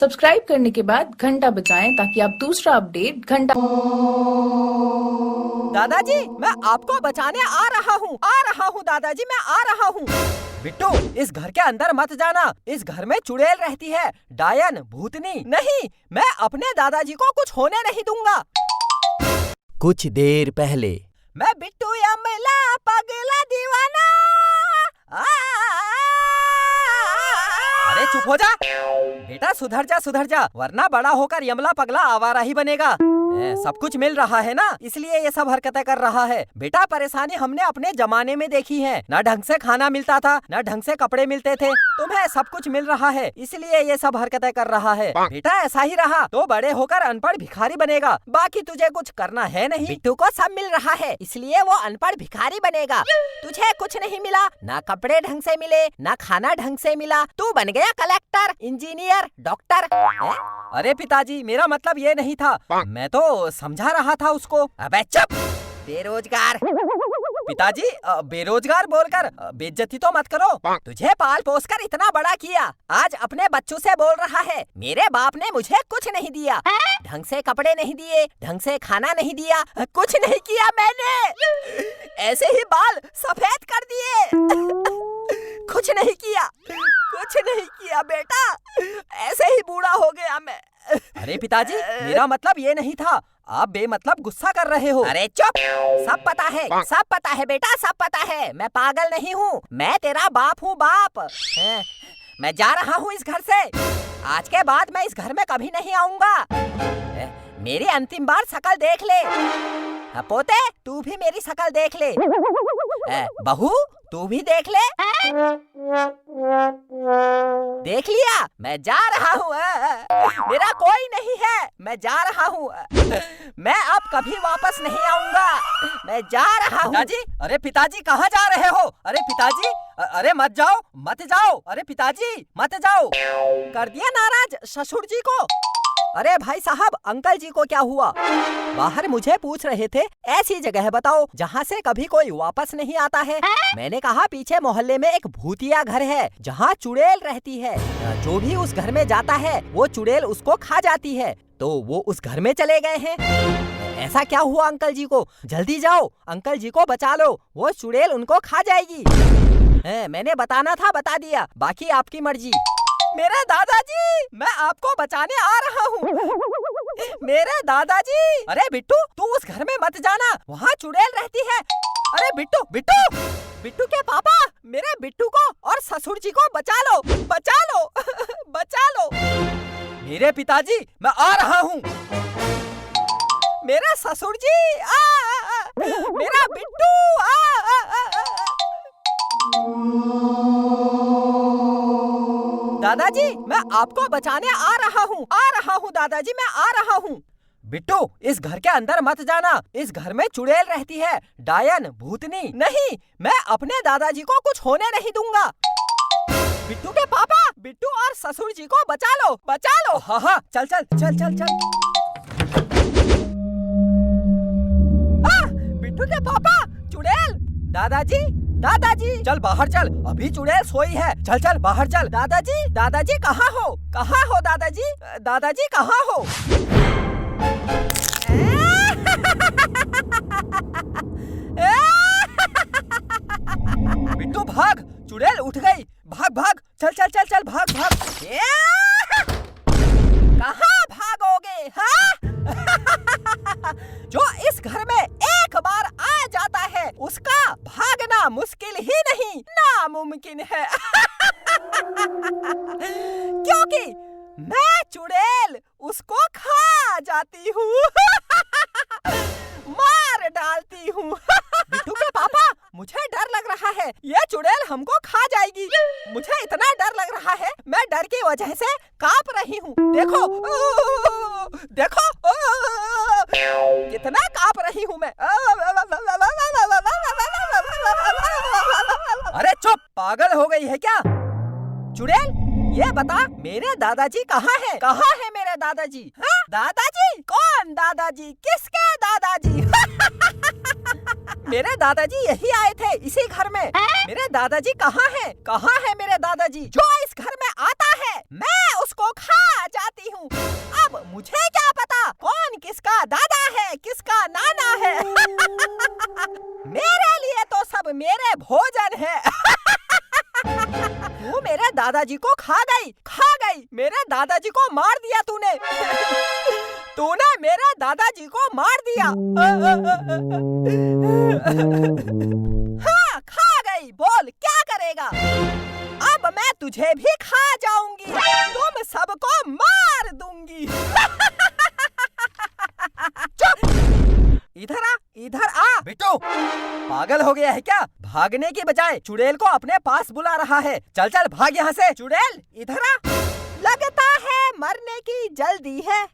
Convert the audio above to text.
Subscribe करने के बाद घंटा बजाएं ताकि आप दूसरा अपडेट घंटा। दादाजी, मैं आपको बचाने आ रहा हूँ दादाजी, मैं आ रहा हूँ। बिट्टू, इस घर के अंदर मत जाना, इस घर में चुड़ैल रहती है, डायन, भूतनी। नहीं, मैं अपने दादाजी को कुछ होने नहीं दूंगा। कुछ देर पहले। मैं बिट्टू यमला पगला दीवाना। अरे चुप हो जा बेटा, सुधर जा वरना बड़ा होकर यमला पगला आवारा ही बनेगा। सब कुछ मिल रहा है ना, इसलिए ये सब हरकतें कर रहा है। बेटा, परेशानी हमने अपने जमाने में देखी है। न ढंग से खाना मिलता था, न ढंग से कपड़े मिलते थे। तुम्हें सब कुछ मिल रहा है, इसलिए ये सब हरकतें कर रहा है। बेटा, ऐसा ही रहा तो बड़े होकर अनपढ़ भिखारी बनेगा। बाकी तुझे कुछ करना है नहीं। बिट्टू को सब मिल रहा है, इसलिए वो अनपढ़ भिखारी बनेगा। तुझे कुछ नहीं मिला, ना कपड़े ढंग से मिले, ना खाना ढंग से मिला। तू बन गया कलेक्टर, इंजीनियर, डॉक्टर। अरे पिताजी, मेरा मतलब ये नहीं था, मैं तो समझा रहा था उसको। अबे चुप, बेरोजगार। पिताजी, बेरोजगार बोलकर बेइज्जती तो मत करो। तुझे पाल पोस कर इतना बड़ा किया, आज अपने बच्चों से बोल रहा है मेरे बाप ने मुझे कुछ नहीं दिया। ढंग से कपड़े नहीं दिए, ढंग से खाना नहीं दिया, कुछ नहीं किया मैंने। ऐसे ही बाल सफेद कर दिए। कुछ नहीं किया बेटा, ऐसे ही बूढ़ा हो गया मैं। अरे पिताजी, मेरा मतलब ये नहीं था, आप बेमतलब गुस्सा कर रहे हो। अरे चुप, सब पता है बेटा, सब पता है। मैं पागल नहीं हूँ, मैं तेरा बाप हूँ, बाप। मैं जा रहा हूँ इस घर से, आज के बाद मैं इस घर में कभी नहीं आऊंगा। मेरी अंतिम बार शकल देख ले। पोते, तू भी मेरी शकल देख ले। बहू, तू भी देख ले। देख लिया, मैं जा रहा हूँ। मेरा कोई नहीं है, मैं जा रहा हूँ। मैं अब कभी वापस नहीं आऊंगा, मैं जा रहा हूँ। पिताजी, अरे पिताजी कहाँ जा रहे हो? अरे पिताजी, अरे मत जाओ। अरे पिताजी मत जाओ। कर दिया नाराज ससुर जी को। अरे भाई साहब, अंकल जी को क्या हुआ? बाहर मुझे पूछ रहे थे, ऐसी जगह बताओ जहाँ से कभी कोई वापस नहीं आता है। मैंने कहा पीछे मोहल्ले में एक भूतिया घर है जहाँ चुड़ैल रहती है। जो भी उस घर में जाता है वो चुड़ैल उसको खा जाती है। तो वो उस घर में चले गए हैं। ऐसा क्या हुआ अंकल जी को? जल्दी जाओ, अंकल जी को बचा लो, वो चुड़ैल उनको खा जाएगी। मैंने बताना था, बता दिया, बाकी आपकी मर्जी। मेरे दादाजी, मैं आपको बचाने आ रहा हूँ। मेरे दादाजी। अरे बिट्टू, तू उस घर में मत जाना, वहाँ चुड़ैल रहती है। अरे बिट्टू के पापा, मेरे बिट्टू को और ससुर जी को बचा लो। बचा लो। मेरे पिताजी, मैं आ रहा हूँ। मेरे ससुर जी, मेरा बिट्टू। दादाजी, मैं आपको बचाने आ रहा हूँ दादाजी, मैं आ रहा हूँ। बिट्टू, इस घर के अंदर मत जाना, इस घर में चुड़ैल रहती है, डायन, भूतनी। नहीं, मैं अपने दादाजी को कुछ होने नहीं दूंगा। बिट्टू के पापा, बिट्टू और ससुर जी को बचा लो। हाँ, चल। बिट्टू के पापा, चुड़ैल। दादाजी, चल बाहर चल, अभी चुड़ैल सोई है। चल बाहर चल। दादाजी कहाँ हो दादाजी कहाँ हो? बिट्टू भाग, चुड़ैल उठ गई। भाग, चल भाग। कहाँ भागोगे? हाँ? जो इस घर में एक बार आ जाता है उसका भागना मुश्किल ही नहीं, नामुमकिन है। क्योंकि मैं चुड़ैल उसको खा जाती हूँ। मार डालती हूँ। बिट्टू के पापा, मुझे डर लग रहा है, ये चुड़ैल हमको खा जाएगी। मुझे इतना डर लग रहा है, मैं डर की वजह से कांप रही हूँ। देखो कितना कांप रही हूँ मैं। अरे चुप, पागल हो गई है क्या? चुड़ैल, ये बता, मेरे दादाजी कहाँ है मेरे दादाजी? हाँ? दादाजी? कौन दादाजी? किसके दादाजी? मेरे दादाजी यही आए थे, इसी घर में। मेरे दादाजी कहाँ है मेरे दादाजी? जो इस घर में आता है मैं उसको खा जाती हूँ। अब मुझे क्या पता कौन किसका दादा है किसका नाना है। मेरे लिए तो सब मेरे भोजन है। तू मेरे दादाजी को खा गई मेरे दादाजी को मार दिया तूने। तूने मेरे दादाजी को मार दिया। हाँ खा गई, बोल क्या करेगा। अब मैं तुझे भी खा जाऊंगी, तुम सबको मार दूंगी। चुप, इधर आ बिट्टू, पागल हो गया है क्या? भागने की बजाय चुड़ैल को अपने पास बुला रहा है। चल भाग यहाँ से। चुड़ैल इधर आ, लगता है मरने की जल्दी है।